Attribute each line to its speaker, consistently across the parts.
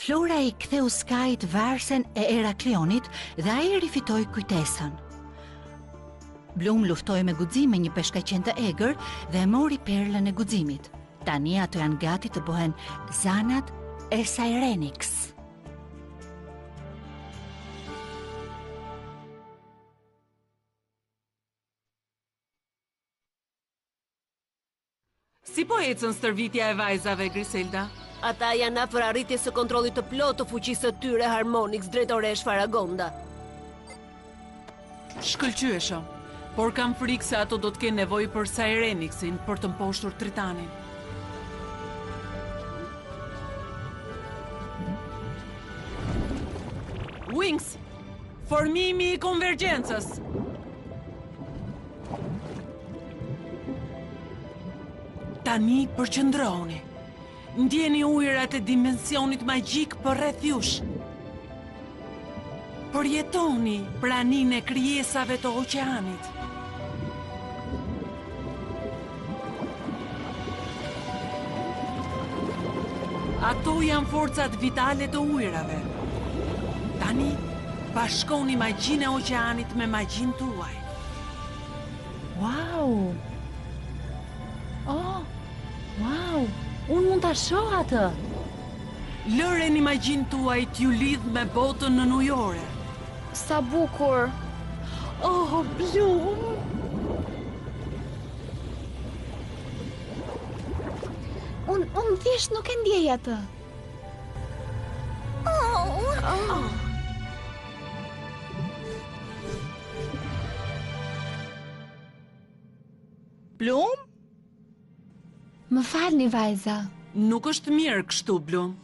Speaker 1: Flora I ktheu Skajt varsen e Heraklionit dhe ai rifitoi kujtesën. Bloom luftoi me guxim me një peshkaqen të egër dhe e mori perlën e guximit. Tani ato janë gati të bëhen zanat e Cyrenix.
Speaker 2: Si po ecën stërvitja e vajzave, Griselda?
Speaker 3: Ata janë afër arritjes së kontrollit të plotë të fuqisë së tyre Harmonix, drejtoresh Faragonda.
Speaker 2: Shkëlqyeshëm, por kam frikë se ato do të kenë nevojë për Cyrenixin për të mposhtur Tritanin. Wings, formimi I konvergjencës. Tani përqëndroni. Ndjeni ujërat e dimensionit magjik përreth jush. Përjetoni praninë e krijesave të oqeanit. Ato janë forcat vitale të ujërave. Tani bashkoni magjinë e oqeanit me magjinë tuaj.
Speaker 4: Wow! Oh, wow! Unë mund ta shoh atë.
Speaker 2: Lëreni magjinë tuaj t'ju lidh me botën në ujore.
Speaker 4: Sa bukur.
Speaker 1: Oh, Bloom!
Speaker 4: Unë thjesht nuk e ndjej atë.
Speaker 1: Bloom?
Speaker 4: Më falni, vajza.
Speaker 2: Nuk është mirë kështu, Bloom.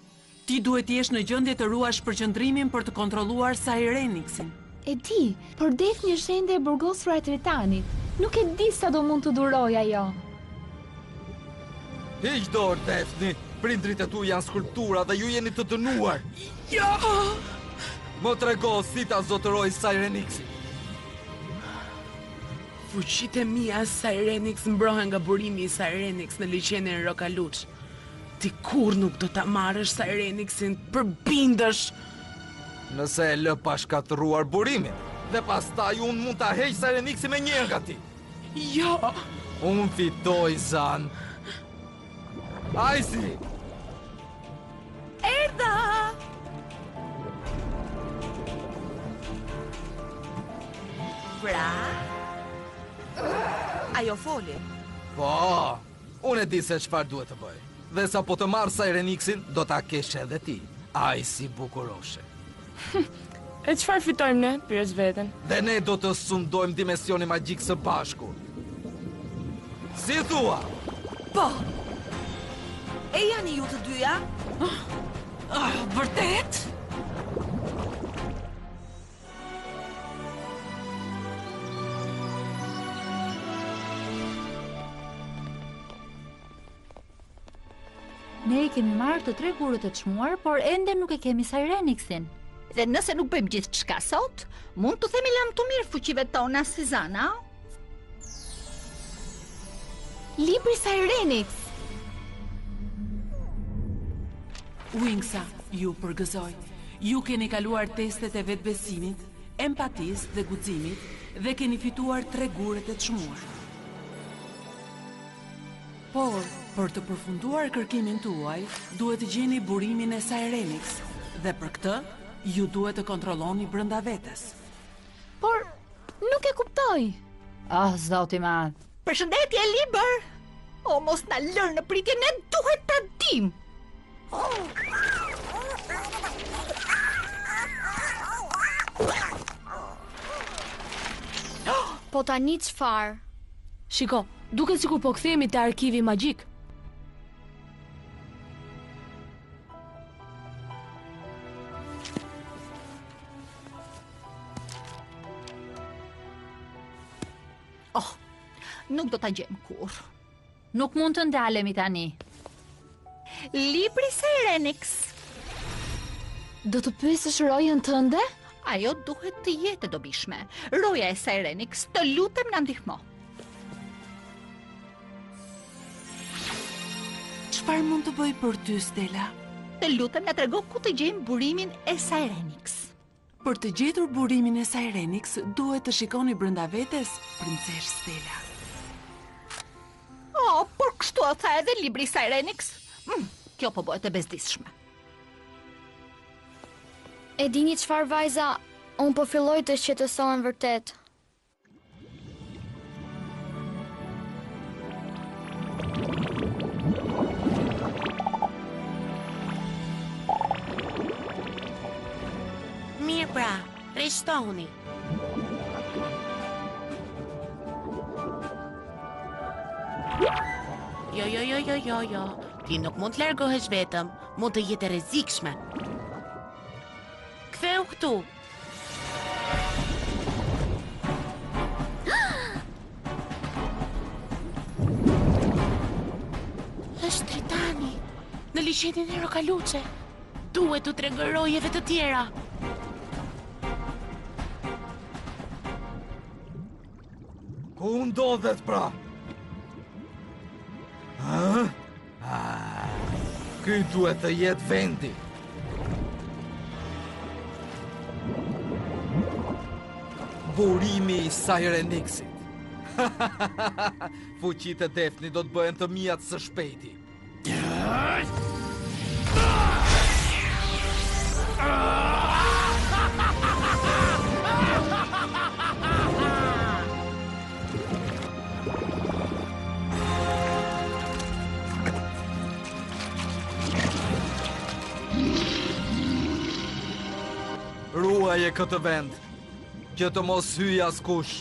Speaker 2: Ti duhet jesh në gjendje të ruash përqendrimin për të kontrolluar Cyrenixin.
Speaker 4: E di, por det një shendje e burgosur e Tritanit. Nuk e di sa do mund të duroj ajo.
Speaker 5: Hiq dorë, Daphne. Prindrit e tu janë skulptura dhe ju jeni të dënuar.
Speaker 2: Jo!
Speaker 5: Më trego si ta zotëroj Cyrenixin.
Speaker 6: Fuqitë e mia Cyrenix mbrohen nga burimi I Cyrenix në liçenin Rokaluç. Ti kur nuk do ta marrësh Cyrenixin, përbindesh.
Speaker 5: Nëse e lë pa shkatëruar burimin, dhe pastaj unë mund ta heq Cyrenixin me njëherë nga ti.
Speaker 6: Jo!
Speaker 5: Unë fitoj, Zan. Ajsi!
Speaker 1: Erdha!
Speaker 7: Pra? Ajo foli.
Speaker 5: Po, unë e di se çfarë duhet të bëj. Dhe sa po të marr Cyrenixin, do ta kesh edhe ti. Aj si bukuroshe.
Speaker 6: E çfarë fitojmë ne, pyes veten?
Speaker 5: Dhe ne do të sundojmë dimensionin magjik së bashku. Si thua?
Speaker 7: Po. E janë ju të dyja?
Speaker 2: Vërtet?
Speaker 4: Ne I kemi marrë të 3 gurët e çmuar, por ende nuk e kemi Cyrenixin.
Speaker 1: Dhe nëse nuk bëjmë gjithçka sot, mund të themi lam të mirë fuqive tona si Zana.
Speaker 4: Libri Cyrenix.
Speaker 2: Wingsa, ju përgëzoj. Ju keni kaluar testet e vetbesimit, empatisë dhe guximit dhe keni fituar 3 gurët e çmuar. Por, për të përfunduar kërkimin tuaj, duhet të gjeni burimin e Cyrenix dhe për këtë, ju duhet të kontrolloni brenda vetes.
Speaker 4: Por nuk e kuptoj. Zoti i madh.
Speaker 1: Përshëndetje, Liber! O, mos na lër në pritje, ne duhet ta dim.
Speaker 4: Po tani çfarë?
Speaker 6: Shiko, duket sikur po kthehemi te arkivi magjik.
Speaker 1: Oh, nuk do ta gjejmë kurrë.
Speaker 4: Nuk mund të ndalemi tani.
Speaker 1: Libri Cyrenix.
Speaker 4: Do të pyesësh rojën tënde?
Speaker 1: Ajo duhet të jetë e dobishme. Roja e Cyrenix, të lutem na ndihmo.
Speaker 2: Çfarë mund të bëj për ty, Stella?
Speaker 1: Të lutem na trego ku të gjejmë burimin e Cyrenix.
Speaker 2: Për të gjetur burimin e Cyrenix, duhet të shikoni brenda vetes princesh Stella.
Speaker 1: Oh, por kështu a tha edhe libri i Cyrenix? Kjo po bëhet e bezdisshme.
Speaker 8: E dini çfarë vajza, unë po filloj të shqetësohem vërtet.
Speaker 6: Mirë pra, rishtohuni. Jo. Ti nuk mund të largohesh vetëm, mund të jetë e rrezikshme. Ktheu këtu. Është Tritani, në liçenin e Rokaluçe. Duhet t'u tregoj rojeve të tjera.
Speaker 5: Ku ndodhet pra? Ky duhet të jetë vendi. Burimi i Cyrenixit. Fuqitë e Defni do të bëhen të mia së shpejti. Ruaje këtë vend, që të mos hyjë askush.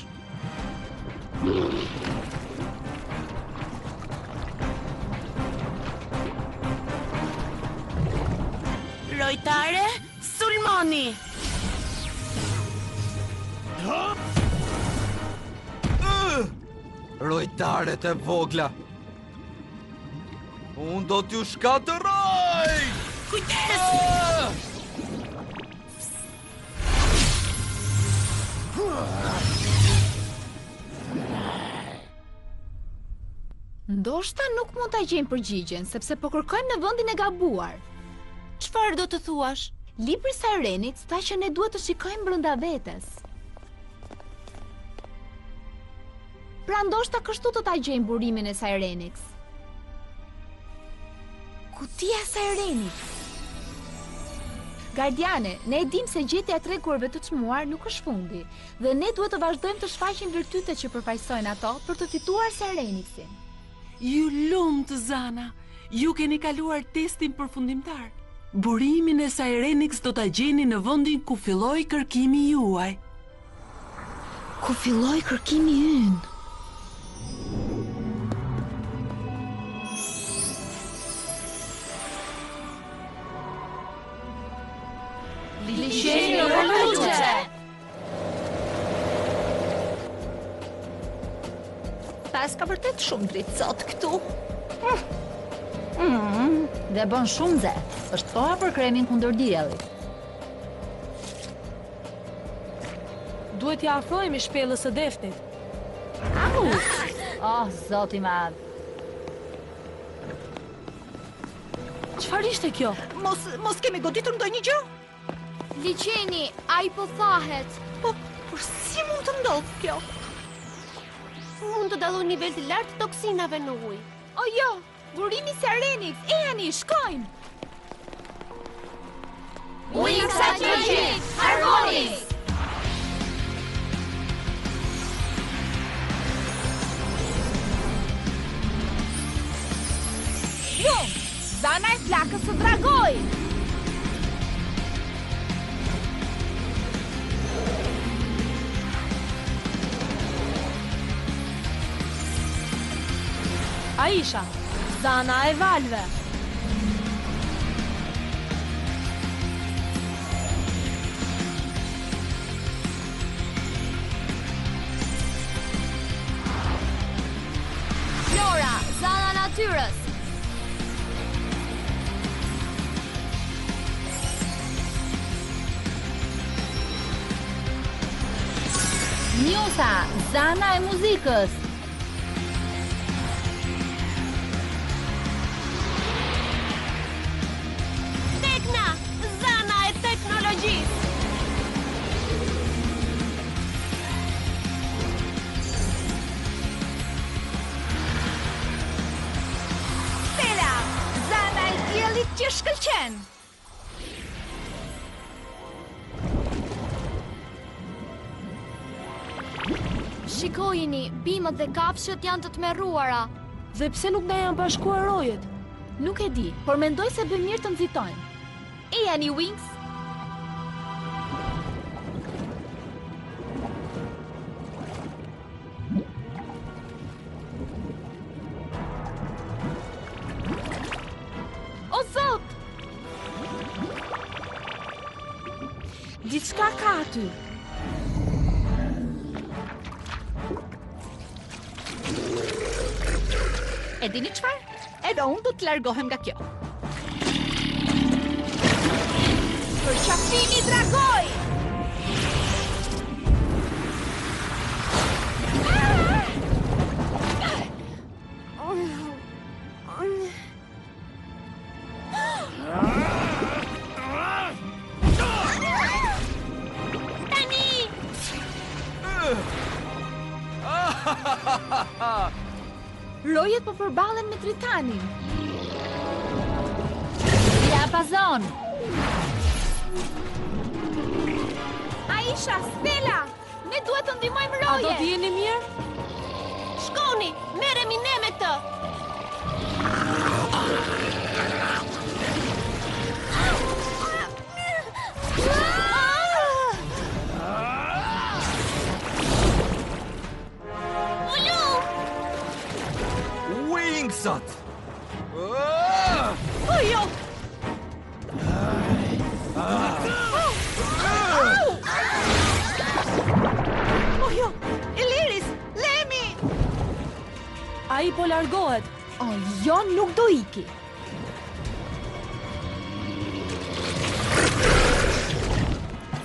Speaker 6: Rojtare, sulmoni!
Speaker 5: Rojtaret e vogla. Unë do t'ju shkatërroj!
Speaker 6: Kujdes!
Speaker 4: Ndoshta nuk mund ta gjejmë përgjigjen, sepse po kërkojmë në vendin e gabuar.
Speaker 3: Çfarë do të thuash?
Speaker 4: Libri i Cyrenix tha që ne duhet të shikojmë brenda vetes. Pra ndoshta kështu do ta gjejmë burimin e Cyrenix. Kutia e Cyrenix. Gardiane, ne e dim se gjetja e treguarve të çmuar nuk është fundi, dhe ne duhet të vazhdojmë të shfaqim virtytet që përfaqësojnë ato për të fituar Cyrenixin.
Speaker 2: Ju lumt, Zana, ju keni kaluar testin përfundimtar. Burimin e Cyrenix do ta gjeni në vendin ku filloi kërkimi juaj.
Speaker 4: Ku filloi kërkimi ynë?
Speaker 8: Liçeni Rokaluçe.
Speaker 1: Tas ka vërtet shumë dritë sot këtu.
Speaker 4: Dhe bën shumë nxehtë. Është koha për kremin kundër diellit.
Speaker 9: Duhet t'i afrohemi shpellës së Defnit.
Speaker 4: Oh, zoti i madh.
Speaker 9: Çfarë ishte kjo?
Speaker 1: Mos kemi goditur ndonjë gjë?
Speaker 8: Liçeni, ai po thahet.
Speaker 1: Por si mund të ndodhë kjo?
Speaker 3: Mund të dallojë nivel të lartë të toksinave në ujë.
Speaker 4: O jo, burimi i Cyrenix, ejani, shkojmë.
Speaker 8: Wings at your feet, Harmonix!
Speaker 4: Jum, Zana e flakës së dragoj.
Speaker 9: Aisha, Zana e valve.
Speaker 8: Flora, Zana natyrës.
Speaker 4: Njosa, Zana e muzikës.
Speaker 8: Shikojini, bimët dhe kafshët janë të tmerruara.
Speaker 9: Dhe pse nuk na janë bashkuar rojet?
Speaker 4: Nuk e di, por mendoj se bëjmë mirë të nxitojmë. Ejani Wings. O Zot!
Speaker 9: Diçka ka aty.
Speaker 1: E dini çfarë? Edhe unë do të largohem nga kjo.
Speaker 4: Përqafimi dragoj! Rojet po përballen me Tritanin.
Speaker 1: Diapazon!
Speaker 4: Aisha, Stella, ne duhet të ndihmojmë
Speaker 9: A do
Speaker 4: rojet.
Speaker 9: të jeni mirë?
Speaker 3: Shkoni, merremi ne me këtë.
Speaker 5: Wingsat!
Speaker 3: O jo! O jo! Iliris, Lemi!
Speaker 9: Ai po largohet.
Speaker 4: O, jo, nuk do iki.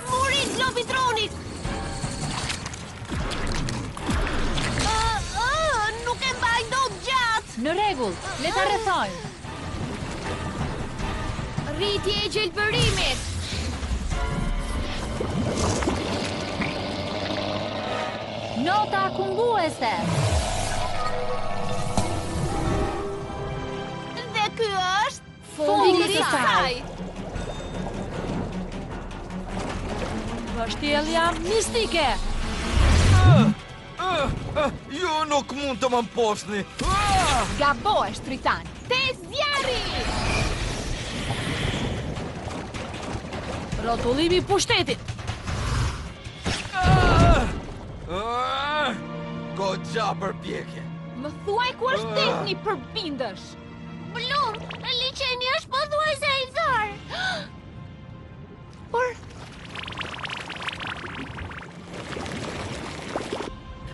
Speaker 3: Muri globi dronit! Nuk e mbaj dot gjatë!
Speaker 1: Në rregull, le ta rrethojmë.
Speaker 8: Rritje e gjelbërimit.
Speaker 1: Nota akumbuese.
Speaker 3: Dhe ky është
Speaker 1: Fundi
Speaker 3: i saj!
Speaker 9: Vështjellja mistike.
Speaker 5: Ju nuk mund të më mposni!
Speaker 4: Gabohesh, Tritan. Te zjarri!
Speaker 9: Rrotullimi i pushtetit.
Speaker 5: Goxha përpjekje!
Speaker 4: Më thuaj ku është Daphne për bindësh.
Speaker 3: Blum, liçeni është pothuajse i thar.
Speaker 4: Por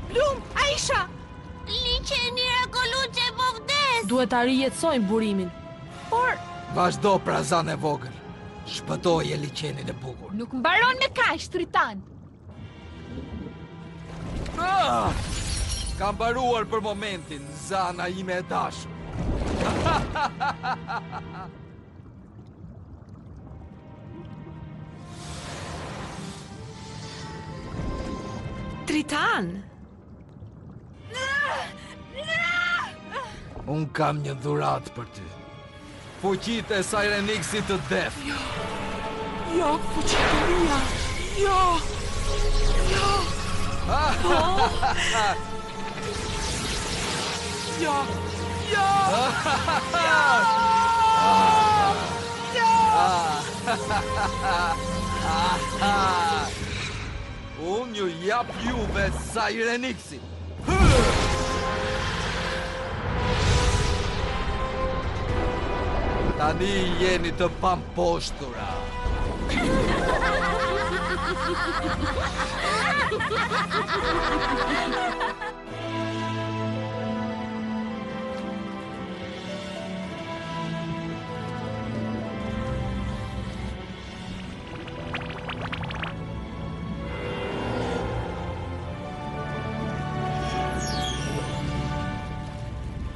Speaker 4: Blum, Aisha!
Speaker 3: Liçeni Rakoluçe po vdes.
Speaker 9: Duhet ta rijetësojmë burimin.
Speaker 4: Por
Speaker 5: Vazhdo prazan e vogël. Shpëtoje liçenin e bukur.
Speaker 4: nuk mbaron me kaq, Tritan.
Speaker 5: Kam mbaruar për momentin, zana ime e dashur.
Speaker 7: Tritan!
Speaker 5: Unë kam një dhurat për ty. Fuqit e Cyrenixit të def.
Speaker 6: Jo, fuqia. Jo. Jo. Jo. Jo.
Speaker 5: Unë ju jap juve Cyrenixit. Tani jeni të pamposhtura.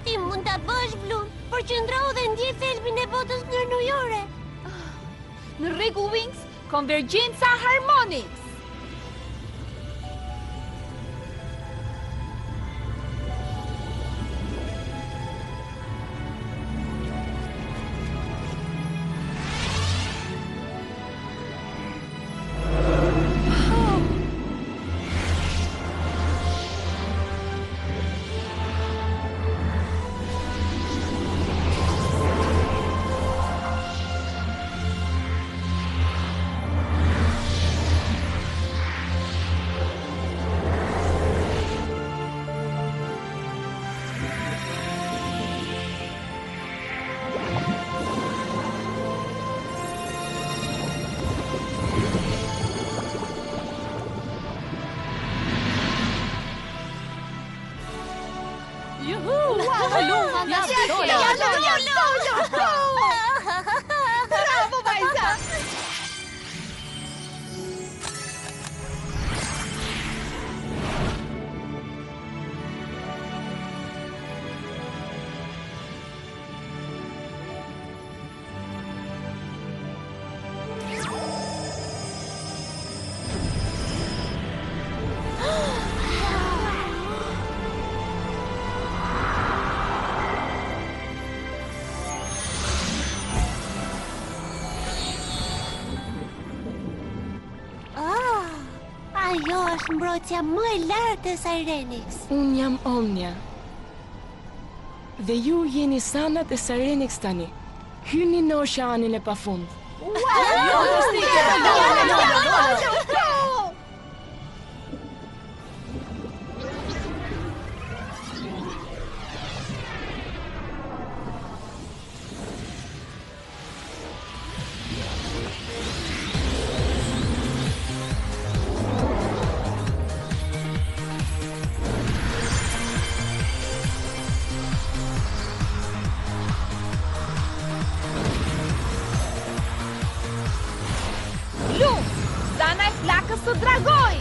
Speaker 3: Ti mund ta bësh, Blum, përqendrohu dhe ndjej thelbin e botës ndërnujore.
Speaker 4: Në rregull, Wings, konvergjenca harmonix. Bravo, vajza!
Speaker 3: Ajo është mbrojtja më e lartë e Sirenix.
Speaker 9: Unë jam Omnia. Dhe ju jeni sanat e Sirenix tani. Hyni në oqeanin e pafund.
Speaker 4: Zana e flakës së dragoj!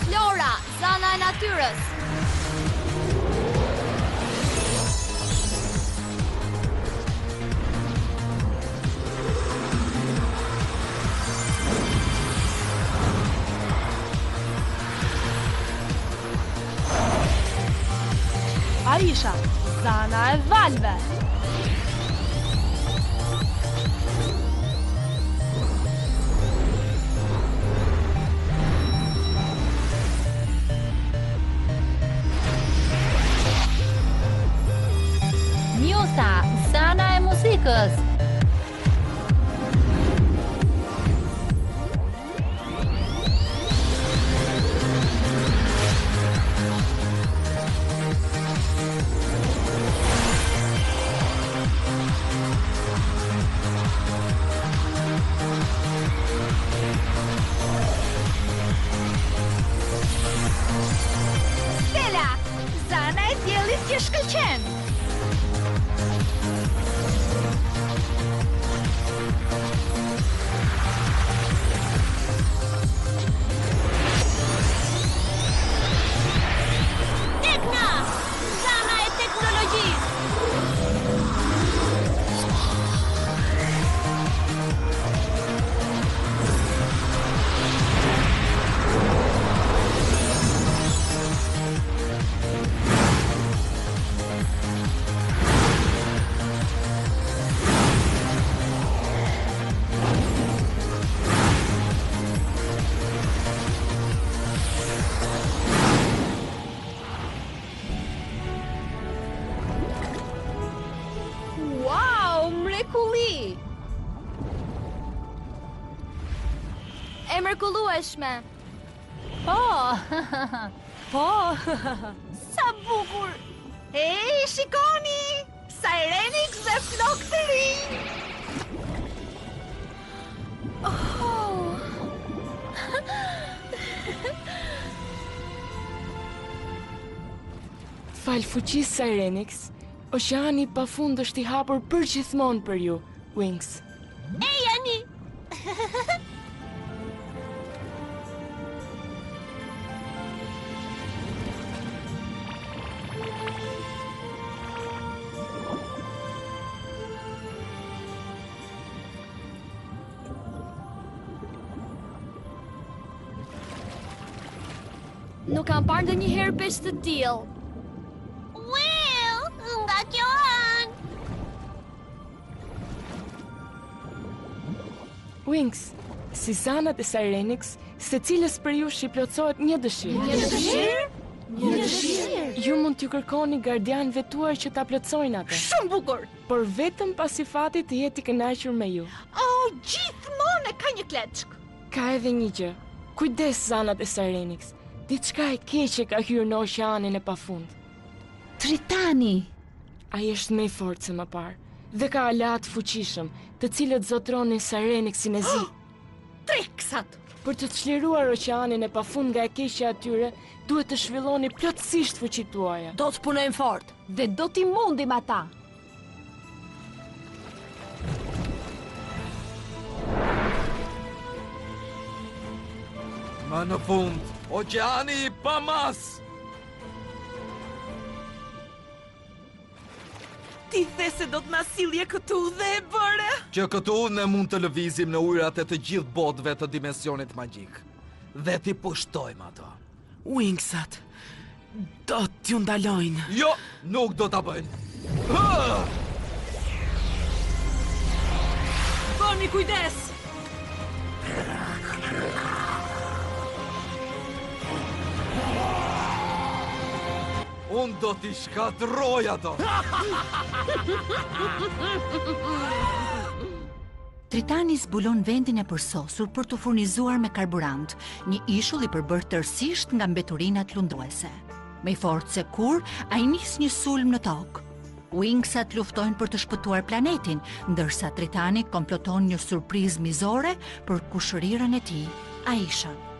Speaker 8: Flora, zana e natyrës.
Speaker 9: Aisha, zana e valve.
Speaker 1: Mjusa, zana e muzikës.
Speaker 4: Stella, zana e diellit që shkëlqen.
Speaker 3: Tekna, zana e teknologjisë.
Speaker 4: Wow, mrekulli!
Speaker 8: E mrekullueshme.
Speaker 1: Po, po.
Speaker 4: Sa bukur! Ej, shikoni! Sirenix dhe flokë të rinj!
Speaker 9: Fal fuqisë Sirenix, oqeani i pafund është i hapur përgjithmonë për ju, Wings.
Speaker 3: Ej, Ani!
Speaker 8: Nuk kam parë ndonjëherë peshë të tillë.
Speaker 3: Well, nga kjo anë.
Speaker 9: Wings, si zanat e Sirenix, secilës për ju i plotësohet një dëshirë.
Speaker 4: Një dëshirë? Një dëshirë?
Speaker 9: Ju mund t'ju kërkoni gardianëve tuaj që ta plotësojnë atë,
Speaker 4: Shumë bukur!
Speaker 9: por vetëm pasi fati të jetë i kënaqur me ju.
Speaker 4: Oh, gjithmonë e ka një kleçk.
Speaker 9: Ka edhe një gjë. Kujdes zanat e Sirenix. Diçka e keqe ka hyrë në oqeanin e pafund.
Speaker 4: Tritani!
Speaker 9: Ai është më i fortë se më parë dhe ka aleat fuqishëm, të cilët zotronin Sirenixin e zi.
Speaker 3: Treksat!
Speaker 9: Për të çliruar oqeanin e pafund nga e keqja e tyre, duhet të zhvilloni plotësisht fuqitë tuaja.
Speaker 3: Do të punojmë fort.
Speaker 4: Dhe do t'i mundim ata.
Speaker 5: Më në fund, oqeani i pamas!
Speaker 7: Ti the se do të na sillje këtu dhe e bëre?
Speaker 5: Që këtu ne mund të lëvizim në ujrat e të gjithë botëve të dimensionit magjik. Dhe ti pushtojmë ato.
Speaker 6: Wingsat, do t'ju ndalojnë.
Speaker 5: Jo, nuk do t'a bëjnë.
Speaker 3: Bëni kujdes!
Speaker 5: Unë do t'i shkatroj ato.
Speaker 1: Tritani zbulon vendin e përsosur për të furnizuar me karburant, një ishull i përbërë tërësisht nga mbeturinat lundruese. Me i fortë se kur, ai nis një sulm në tokë. Wingsat luftojnë për të shpëtuar planetin, ndërsa Tritani komploton një surprizë mizore për kushërirën e tij, Aishën.